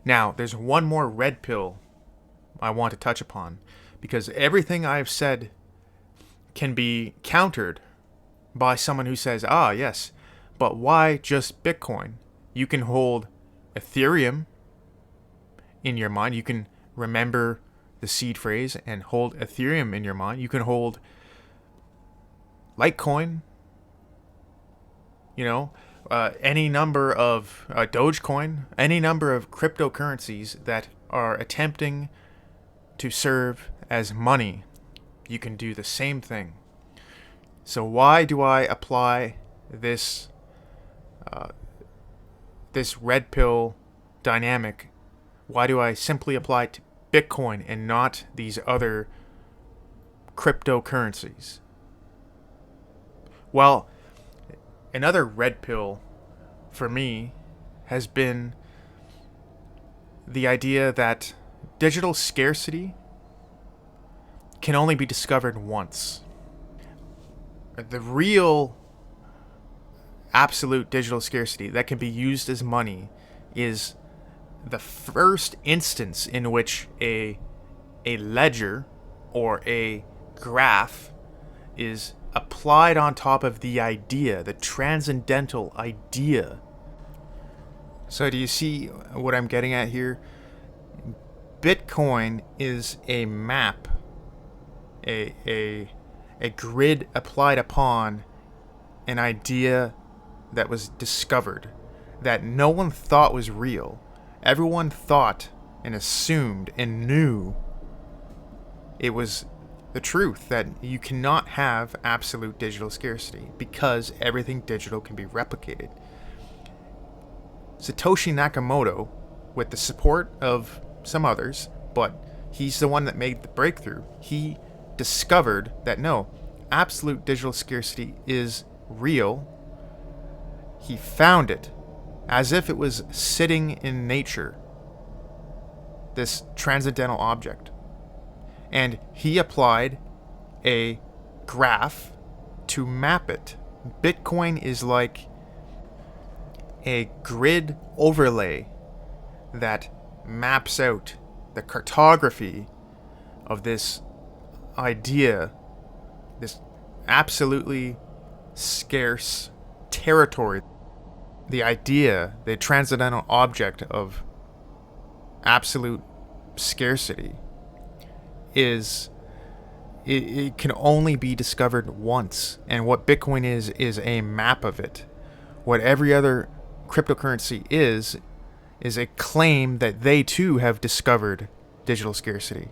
Now, there's one more red pill I want to touch upon, because everything I've said can be countered by someone who says, ah, yes, but why just Bitcoin? You can hold Ethereum in your mind. You can remember the seed phrase and hold Ethereum in your mind. You can hold Litecoin, any number of Dogecoin, any number of cryptocurrencies that are attempting to serve as money. You can do the same thing. So why do I apply this red pill dynamic? Why do I simply apply it to Bitcoin and not these other cryptocurrencies? Well, another red pill for me has been the idea that digital scarcity can only be discovered once. The real absolute digital scarcity that can be used as money is the first instance in which a ledger or a graph is applied on top of the idea, the transcendental idea. So do you see what I'm getting at here? Bitcoin is a map, a grid applied upon an idea that was discovered, that no one thought was real. Everyone thought and assumed and knew it was the truth, that you cannot have absolute digital scarcity because everything digital can be replicated. Satoshi Nakamoto, with the support of some others, but he's the one that made the breakthrough, he discovered that no, absolute digital scarcity is real. He found it as if it was sitting in nature, this transcendental object. And he applied a graph to map it. Bitcoin is like a grid overlay that maps out the cartography of this idea, this absolutely scarce territory. The idea, the transcendental object of absolute scarcity is, it can only be discovered once. And what Bitcoin is a map of it. What every other cryptocurrency is a claim that they too have discovered digital scarcity.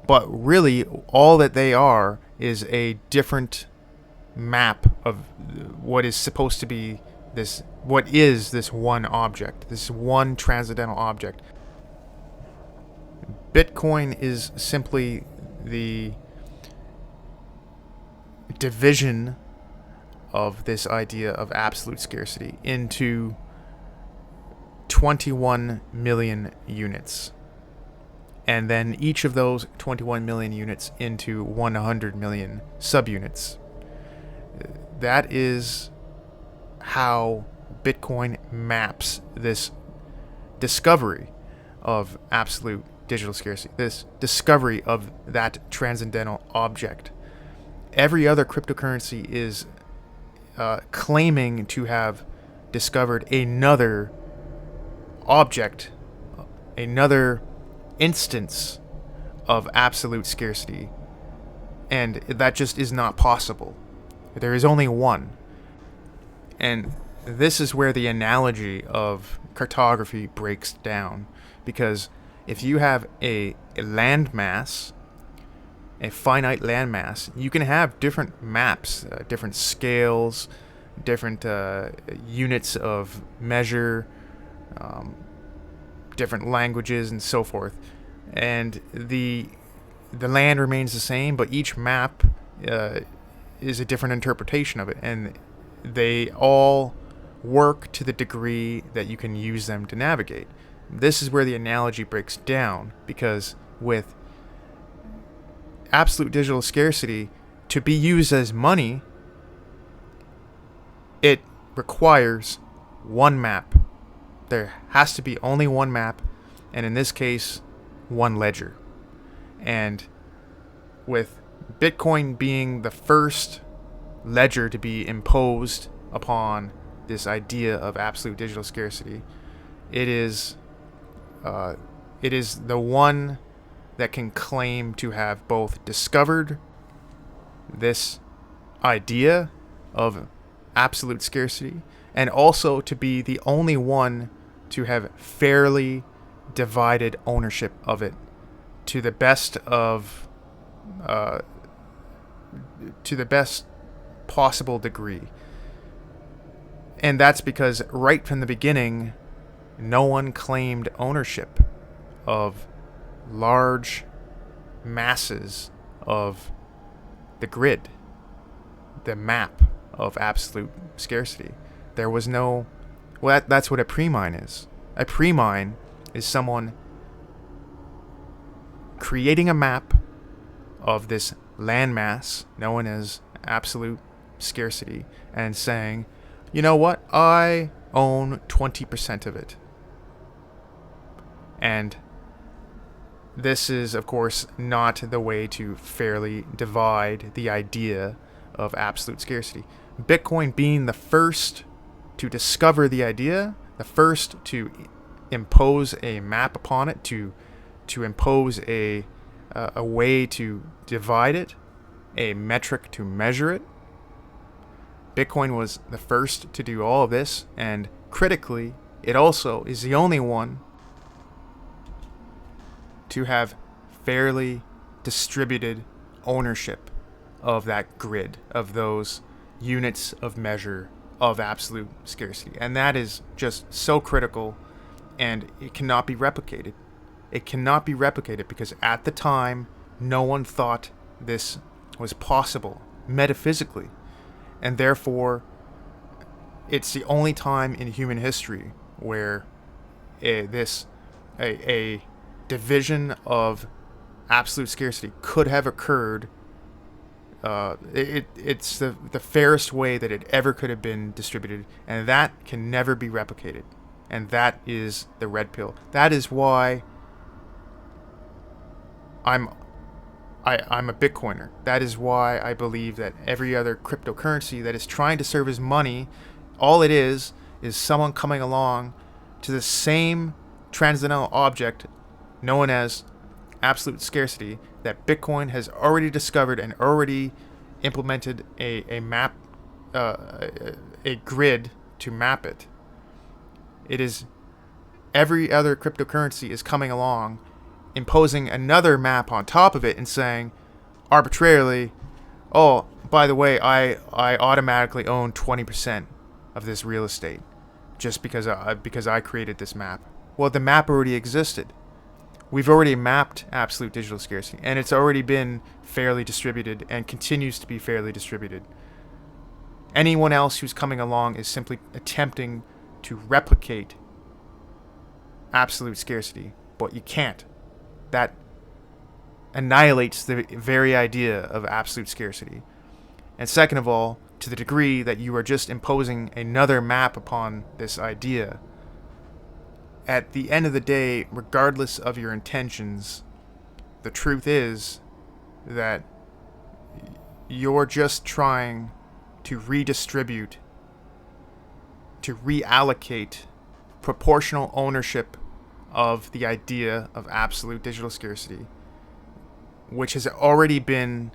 But really, all that they are is a different map of what is supposed to be this, what is this one object, this one transcendental object. Bitcoin is simply the division of this idea of absolute scarcity into 21 million units. And then each of those 21 million units into 100 million subunits. That is how Bitcoin maps this discovery of absolute digital scarcity, this discovery of that transcendental object. Every other cryptocurrency is claiming to have discovered another object, another instance of absolute scarcity, and that just is not possible. There is only one. And this is where the analogy of cartography breaks down, because if you have a landmass, a finite landmass, you can have different maps, different scales, different units of measure, different languages, and so forth. And the land remains the same, but each map is a different interpretation of it, and they all work to the degree that you can use them to navigate. This is where the analogy breaks down, because with absolute digital scarcity, to be used as money, it requires one map. There has to be only one map, and in this case, one ledger. And with Bitcoin being the first ledger to be imposed upon this idea of absolute digital scarcity, it is the one that can claim to have both discovered this idea of absolute scarcity and also to be the only one to have fairly divided ownership of it to the best possible degree. And that's because right from the beginning, no one claimed ownership of large masses of the grid, the map of absolute scarcity. There was no... Well, that's what a pre-mine is. A pre-mine is someone creating a map of this landmass known as absolute scarcity and saying, you know what, I own 20% of it. And this is, of course, not the way to fairly divide the idea of absolute scarcity. Bitcoin being the first to discover the idea, the first to impose a map upon it, to impose a way to divide it, a metric to measure it. Bitcoin was the first to do all of this, and critically, it also is the only one to have fairly distributed ownership of that grid, of those units of measure of absolute scarcity. And that is just so critical, and it cannot be replicated. It cannot be replicated because at the time, no one thought this was possible metaphysically. And therefore, it's the only time in human history where a division of absolute scarcity could have occurred. It's the fairest way that it ever could have been distributed, and that can never be replicated. And that is the red pill. That is why I'm a Bitcoiner. That is why I believe that every other cryptocurrency that is trying to serve as money, all it is someone coming along to the same transcendental object known as absolute scarcity that Bitcoin has already discovered and already implemented a map, a grid to map it. It is every other cryptocurrency is coming along, imposing another map on top of it and saying arbitrarily, oh, by the way, I automatically own 20% of this real estate just because I created this map. Well, the map already existed. We've already mapped absolute digital scarcity, and it's already been fairly distributed and continues to be fairly distributed. Anyone else who's coming along is simply attempting to replicate absolute scarcity, but you can't. That annihilates the very idea of absolute scarcity. And second of all, to the degree that you are just imposing another map upon this idea, at the end of the day, regardless of your intentions, the truth is that you're just trying to redistribute, to reallocate proportional ownership of the idea of absolute digital scarcity, which has already been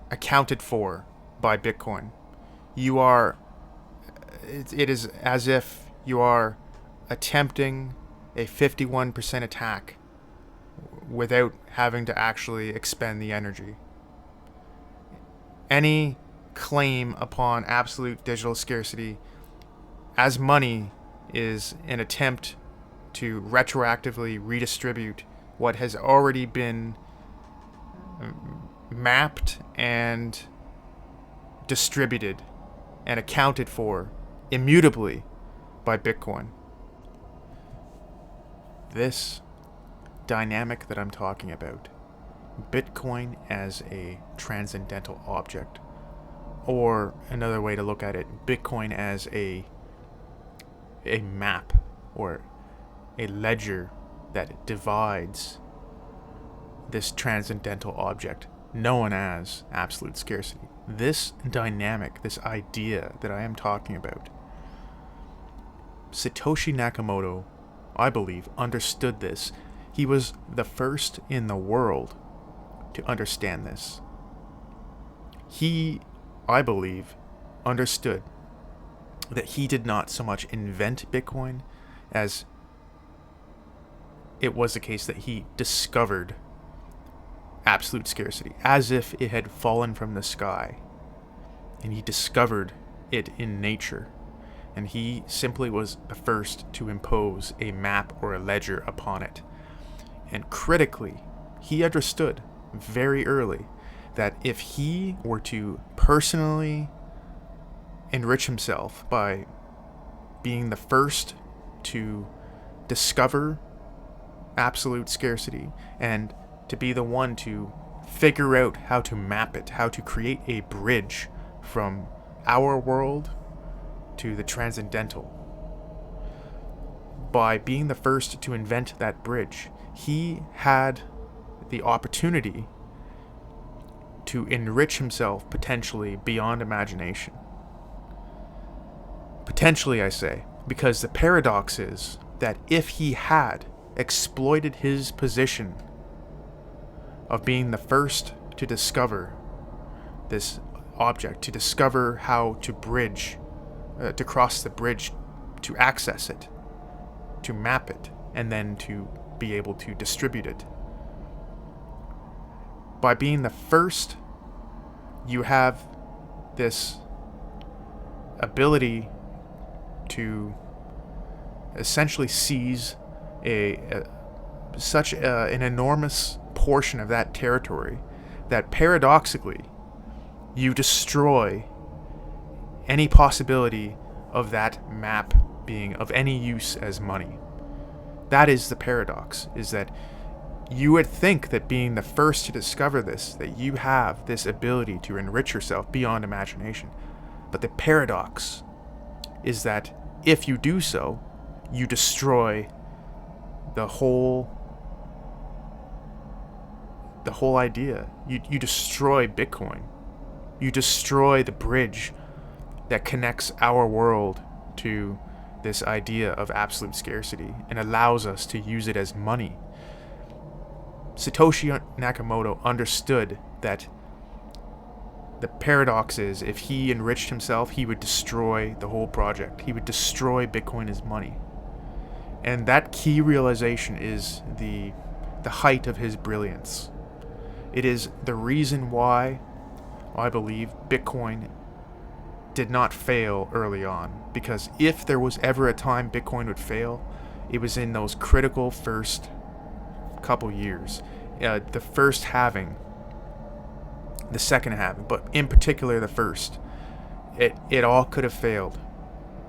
accounted for by Bitcoin. It is as if you are attempting a 51% attack without having to actually expend the energy. Any claim upon absolute digital scarcity as money is an attempt to retroactively redistribute what has already been mapped and distributed and accounted for immutably by Bitcoin. This dynamic that I'm talking about, Bitcoin as a transcendental object, or another way to look at it, Bitcoin as a map, or a ledger that divides this transcendental object known as absolute scarcity. This dynamic, this idea that I am talking about, Satoshi Nakamoto, I believe, understood this. He was the first in the world to understand this. He, I believe, understood that he did not so much invent Bitcoin as it was the case that he discovered absolute scarcity, as if it had fallen from the sky, and he discovered it in nature, and he simply was the first to impose a map or a ledger upon it. And critically, he understood very early that if he were to personally enrich himself by being the first to discover absolute scarcity and to be the one to figure out how to map it, how to create a bridge from our world to the transcendental. By being the first to invent that bridge, he had the opportunity to enrich himself potentially beyond imagination. Potentially, I say, because the paradox is that if he had exploited his position of being the first to discover this object, to discover how to bridge, to cross the bridge, to access it, to map it, and then to be able to distribute it. By being the first, you have this ability to essentially seize such an enormous portion of that territory that paradoxically you destroy any possibility of that map being of any use as money. That is the paradox, is that you would think that being the first to discover this, that you have this ability to enrich yourself beyond imagination. But the paradox is that if you do so, you destroy the whole idea. You destroy Bitcoin. You destroy the bridge that connects our world to this idea of absolute scarcity and allows us to use it as money. Satoshi Nakamoto understood that the paradox is if he enriched himself, he would destroy the whole project. He would destroy Bitcoin as money. And that key realization is the height of his brilliance. It is the reason why I believe Bitcoin did not fail early on. Because if there was ever a time Bitcoin would fail, it was in those critical first couple years. The first halving, the second halving, but in particular the first. It all could have failed.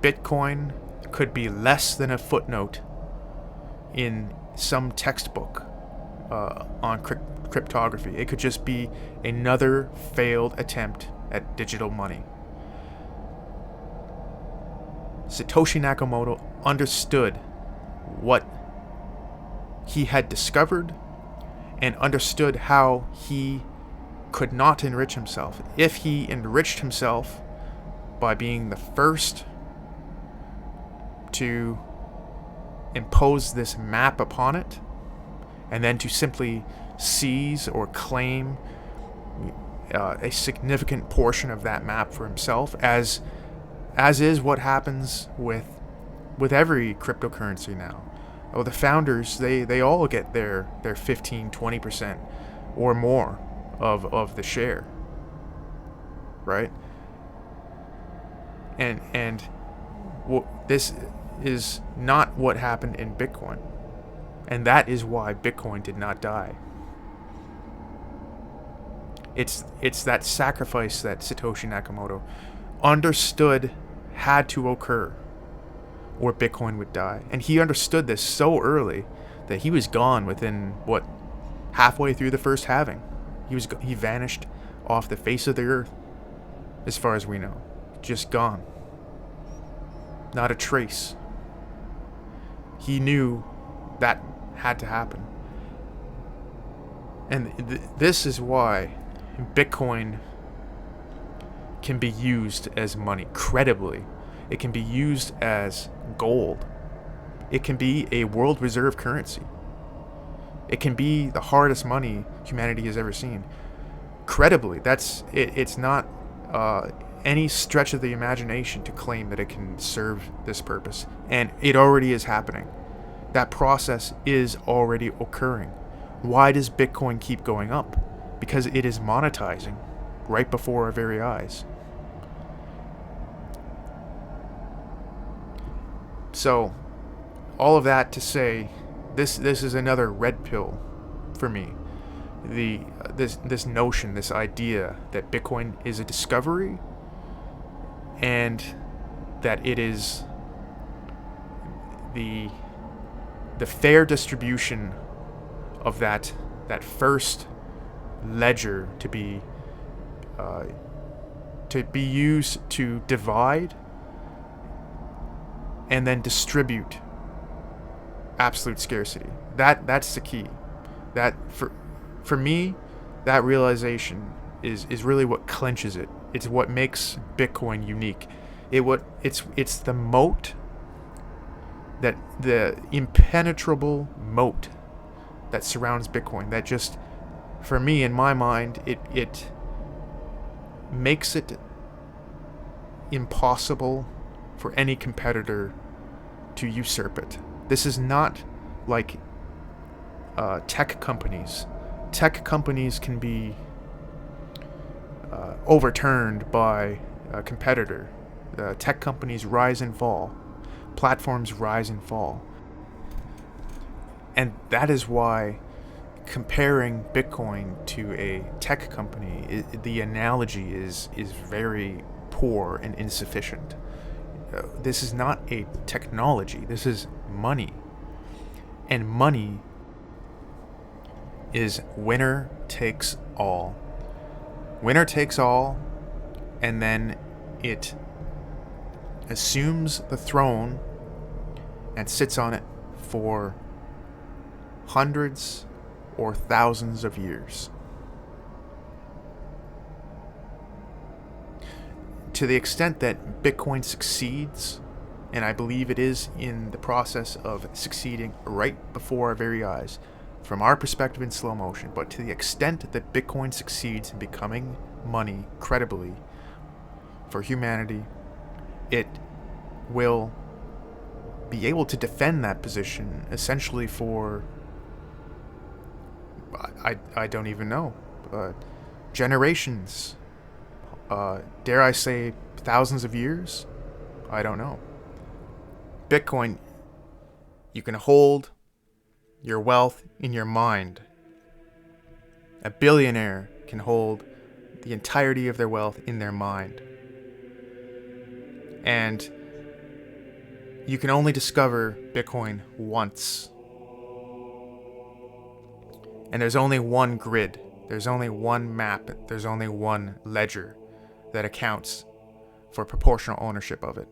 Bitcoin could be less than a footnote in some textbook on cryptography. It could just be another failed attempt at digital money. Satoshi Nakamoto understood what he had discovered and understood how he could not enrich himself. If he enriched himself by being the first to impose this map upon it, and then to simply seize or claim a significant portion of that map for himself, as is what happens with every cryptocurrency now. Oh, the founders, they all get their 15-20% or more of the share, right? And this is not what happened in Bitcoin, and that is why Bitcoin did not die. It's that sacrifice that Satoshi Nakamoto understood had to occur, or Bitcoin would die. And he understood this so early that he was gone within, halfway through the first halving. He vanished off the face of the earth, as far as we know. Just gone. Not a trace. He knew That had to happen. And this is why Bitcoin can be used as money credibly. It can be used as gold. It can be a world reserve currency. It can be the hardest money humanity has ever seen. Credibly, that's it. It's not any stretch of the imagination to claim that it can serve this purpose. And it already is happening. That process is already occurring. Why does Bitcoin keep going up? Because it is monetizing right before our very eyes. So, all of that to say, this is another red pill for me. This notion, this idea that Bitcoin is a discovery, and that it is the fair distribution of that first ledger to be used to divide and then distribute absolute scarcity. That's the key. That for me, that realization is really what clinches it. It's what makes Bitcoin unique. It's the moat, that the impenetrable moat that surrounds Bitcoin, that just, for me, in my mind, it makes it impossible for any competitor to usurp it. This is not like tech companies. Tech companies can be overturned by a competitor. Tech companies rise and fall. Platforms rise and fall. And that is why comparing Bitcoin to a tech company, the analogy is very poor and insufficient. This is not a technology. This is money. And money is winner takes all. Winner takes all, and then it assumes the throne and sits on it for hundreds or thousands of years. To the extent that Bitcoin succeeds, and I believe it is in the process of succeeding right before our very eyes, from our perspective in slow motion, but to the extent that Bitcoin succeeds in becoming money credibly for humanity, it will be able to defend that position essentially for, I don't even know, generations, dare I say thousands of years? I don't know. Bitcoin, you can hold your wealth in your mind. A billionaire can hold the entirety of their wealth in their mind. And you can only discover Bitcoin once. And there's only one grid. There's only one map. There's only one ledger that accounts for proportional ownership of it.